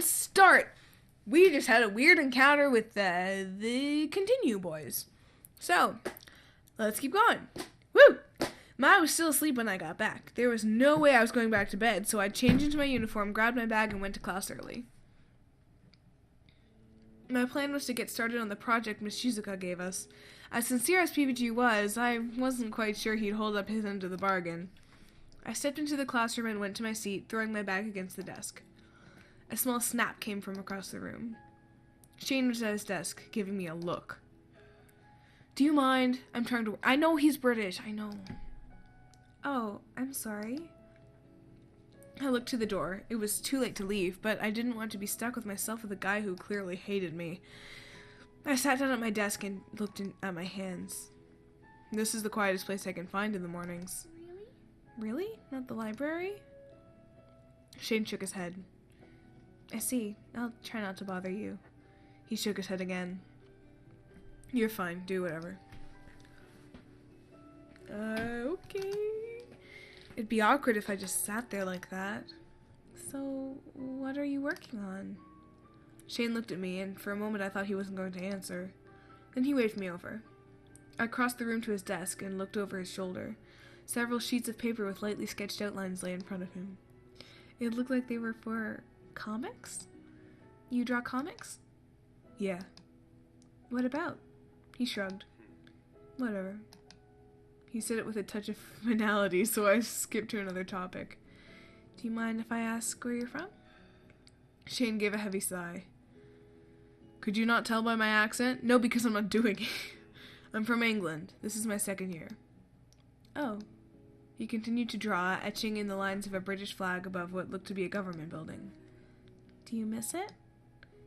start. We just had a weird encounter with the Continue boys. So, let's keep going. Woo! Ma was still asleep when I got back. There was no way I was going back to bed, so I changed into my uniform, grabbed my bag, and went to class early. My plan was to get started on the project Miss Shizuka gave us. As sincere as PBG was, I wasn't quite sure he'd hold up his end of the bargain. I stepped into the classroom and went to my seat, throwing my bag against the desk. A small snap came from across the room. Shane was at his desk, giving me a look. Do you mind? I'm trying to... I know he's British, I know. Oh, I'm sorry. I looked to the door. It was too late to leave, but I didn't want to be stuck with myself with a guy who clearly hated me. I sat down at my desk and looked at my hands. This is the quietest place I can find in the mornings. Really? Not the library? Shane shook his head. I see. I'll try not to bother you. He shook his head again. You're fine. Do whatever. Okay. It'd be awkward if I just sat there like that. So, what are you working on? Shane looked at me, and for a moment I thought he wasn't going to answer. Then he waved me over. I crossed the room to his desk and looked over his shoulder. Several sheets of paper with lightly sketched outlines lay in front of him. It looked like they were for comics? You draw comics? Yeah. What about? He shrugged. Whatever. He said it with a touch of finality, so I skipped to another topic. Do you mind if I ask where you're from? Shane gave a heavy sigh. Could you not tell by my accent? No, because I'm not doing it. I'm from England. This is my second year. Oh. He continued to draw, etching in the lines of a British flag above what looked to be a government building. Do you miss it?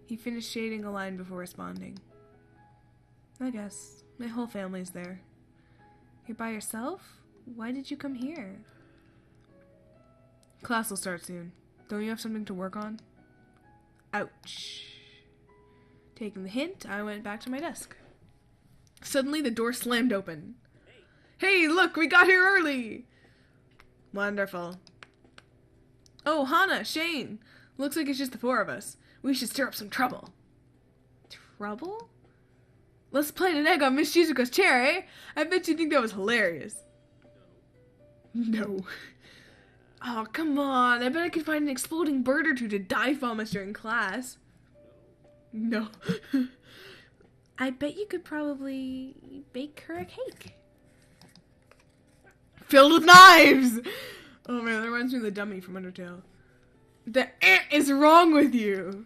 He finished shading a line before responding. I guess. My whole family's there. You're by yourself? Why did you come here? Class will start soon. Don't you have something to work on? Ouch. Taking the hint, I went back to my desk. Suddenly, the door slammed open. Hey, look, we got here early! Wonderful. Oh, Hana, Shane. Looks like it's just the four of us. We should stir up some trouble. Trouble? Let's plant an egg on Miss Shizuka's chair, eh? I bet you think that was hilarious. No. Oh, come on. I bet I could find an exploding bird or two to dive bomb us during class. No. I bet you could probably bake her a cake. Filled with knives! Oh man, that reminds me of the dummy from Undertale. The is wrong with you?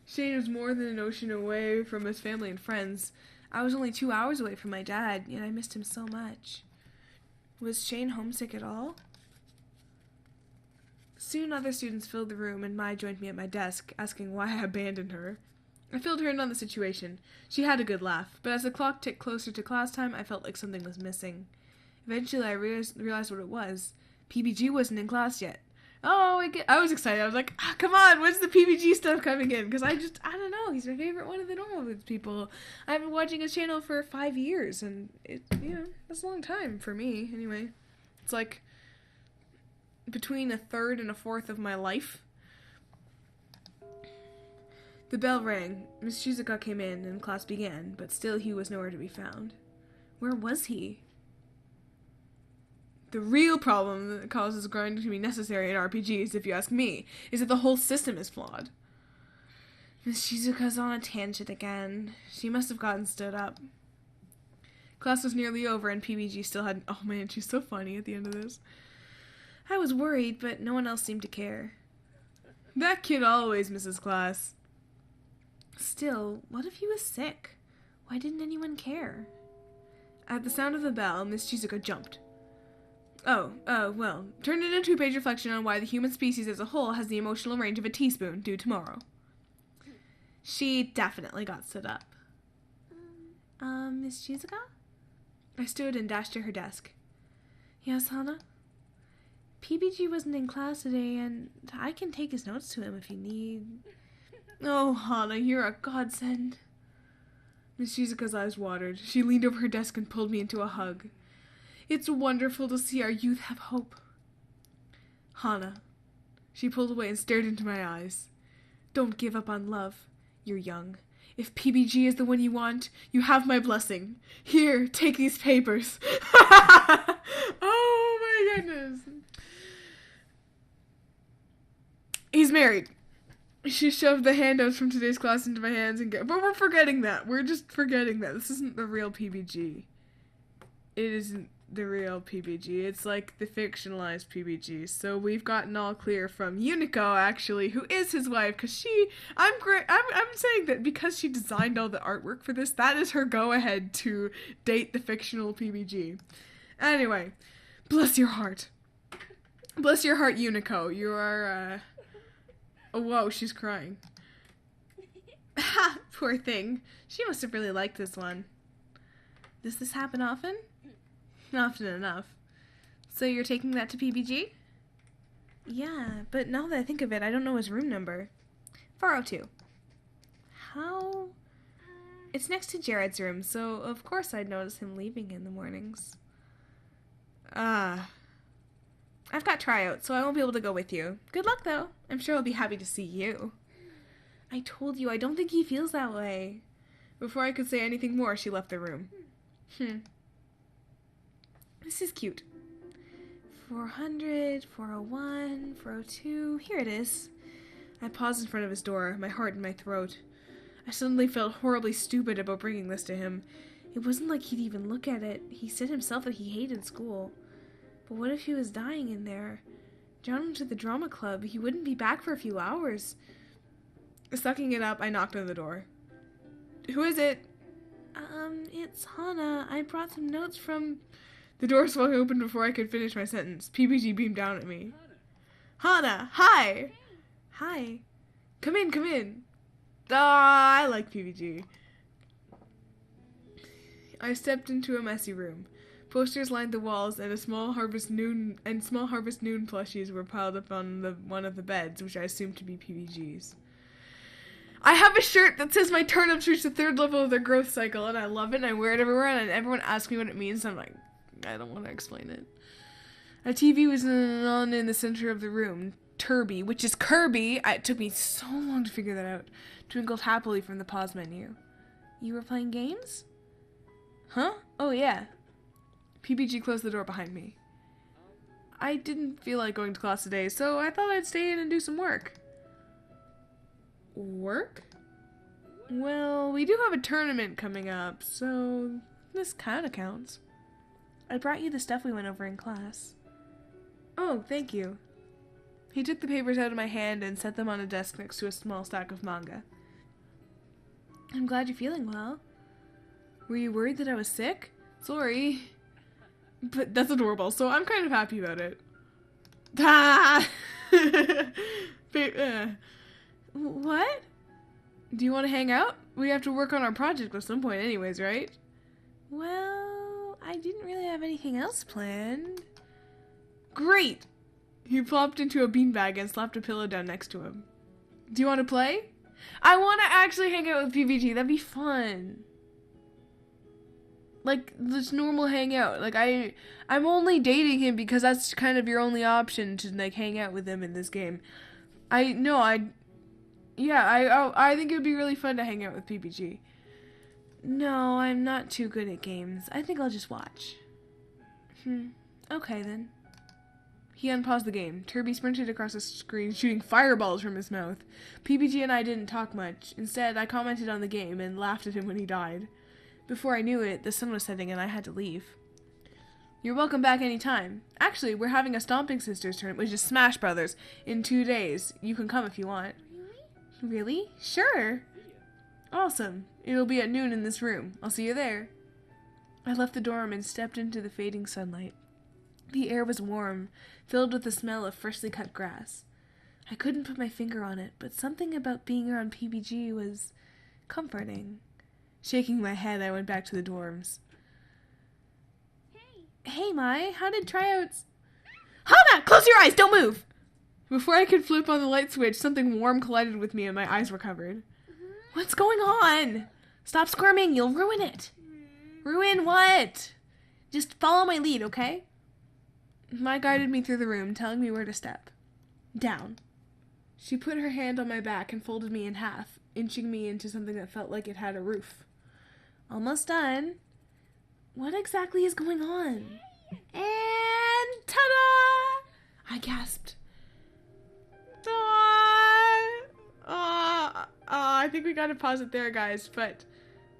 Shane was more than an ocean away from his family and friends. I was only 2 hours away from my dad, yet I missed him so much. Was Shane homesick at all? Soon other students filled the room, and Mai joined me at my desk, asking why I abandoned her. I filled her in on the situation. She had a good laugh, but as the clock ticked closer to class time, I felt like something was missing. Eventually, I realized what it was. PBG wasn't in class yet. Oh, I was excited. I was like, come on, when's the PBG stuff coming in? Because I don't know. He's my favorite one of the normal people. I've been watching his channel for 5 years, and that's a long time for me, anyway. It's like between a third and a fourth of my life. The bell rang. Miss Shizuka came in, and class began, but still he was nowhere to be found. Where was he? The real problem that causes grinding to be necessary in RPGs, if you ask me, is that the whole system is flawed. Miss Shizuka's on a tangent again. She must have gotten stood up. Class was nearly over and PBG still had... Oh man, she's so funny at the end of this. I was worried, but no one else seemed to care. That kid always misses class. Still, what if he was sick? Why didn't anyone care? At the sound of the bell, Miss Shizuka jumped. Well, turn it into a page reflection on why the human species as a whole has the emotional range of a teaspoon, due tomorrow. She definitely got stood up. Miss Shizuka? I stood and dashed to her desk. Yes, Hana? PBG wasn't in class today, and I can take his notes to him if you need. Oh, Hana, you're a godsend. Miss Shizuka's eyes watered. She leaned over her desk and pulled me into a hug. It's wonderful to see our youth have hope. Hana. She pulled away and stared into my eyes. Don't give up on love. You're young. If PBG is the one you want, you have my blessing. Here, take these papers. Oh my goodness. He's married. She shoved the handouts from today's class into my hands but we're forgetting that. We're just forgetting that. This isn't the real PBG. It isn't the real PBG. It's like the fictionalized PBG. So we've gotten all clear from Unico, actually, who is his wife, because I'm saying that because she designed all the artwork for this, that is her go-ahead to date the fictional PBG. Anyway, bless your heart. Bless your heart, Unico. You are, oh, whoa, she's crying. Ha! Poor thing. She must have really liked this one. Does this happen often? Often enough. So you're taking that to PBG? Yeah, but now that I think of it, I don't know his room number. 402. How? It's next to Jared's room, so of course I'd notice him leaving in the mornings. I've got tryouts, so I won't be able to go with you. Good luck, though. I'm sure he'll be happy to see you. I told you, I don't think he feels that way. Before I could say anything more, she left the room. This is cute. 400, 401, 402. Here it is. I paused in front of his door, my heart in my throat. I suddenly felt horribly stupid about bringing this to him. It wasn't like he'd even look at it. He said himself that he hated school. But what if he was dying in there? Down into the drama club, he wouldn't be back for a few hours. Sucking it up, I knocked on the door. Who is it? It's Hana. I brought some notes from... The door swung open before I could finish my sentence. PBG beamed down at me. Hana, hi! Hi. Come in, come in. I like PBG. I stepped into a messy room. Posters lined the walls, and small Harvest Moon plushies were piled up on one of the beds, which I assumed to be PBG's. I have a shirt that says my turnips reached the 3rd level of their growth cycle, and I love it, and I wear it everywhere, and everyone asks me what it means, and I'm like, I don't want to explain it. A TV was on in the center of the room. Turby, which is Kirby. It took me so long to figure that out. Twinkled happily from the pause menu. You were playing games? Huh? Oh, yeah. PBG closed the door behind me. I didn't feel like going to class today, so I thought I'd stay in and do some work. Work? Well, we do have a tournament coming up, so this kind of counts. I brought you the stuff we went over in class. Oh, thank you. He took the papers out of my hand and set them on a desk next to a small stack of manga. I'm glad you're feeling well. Were you worried that I was sick? Sorry. But that's adorable, so I'm kind of happy about it. Ah! What? Do you want to hang out? We have to work on our project at some point anyways, right? Well, I didn't really have anything else planned. Great! He plopped into a beanbag and slapped a pillow down next to him. Do you want to play? I want to actually hang out with PBG. That'd be fun. Like, this normal hangout. Like, I'm only dating him because that's kind of your only option to, like, hang out with him in this game. I think it would be really fun to hang out with PBG. No, I'm not too good at games. I think I'll just watch. Okay, then. He unpaused the game. Turby sprinted across the screen, shooting fireballs from his mouth. PBG and I didn't talk much. Instead, I commented on the game and laughed at him when he died. Before I knew it, the sun was setting and I had to leave. You're welcome back anytime. Actually, we're having a Stomping Sisters tournament, which is Smash Brothers, in 2 days. You can come if you want. Really? Sure. Awesome. It'll be at noon in this room. I'll see you there. I left the dorm and stepped into the fading sunlight. The air was warm, filled with the smell of freshly cut grass. I couldn't put my finger on it, but something about being around PBG was comforting. Shaking my head, I went back to the dorms. Hey, Mai, how did tryouts... Hana! Close your eyes! Don't move! Before I could flip on the light switch, something warm collided with me and my eyes were covered. What's going on? Stop squirming, you'll ruin it. Ruin what? Just follow my lead, okay? Mai guided me through the room, telling me where to step. Down. She put her hand on my back and folded me in half, inching me into something that felt like it had a roof. Almost done. What exactly is going on? And ta-da! I gasped. I think we gotta pause it there, guys, but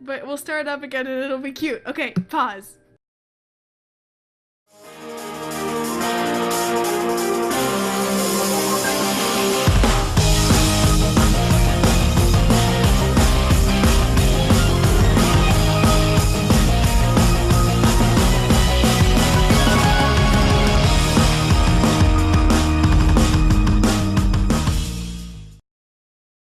we'll start up again and it'll be cute. Okay, pause.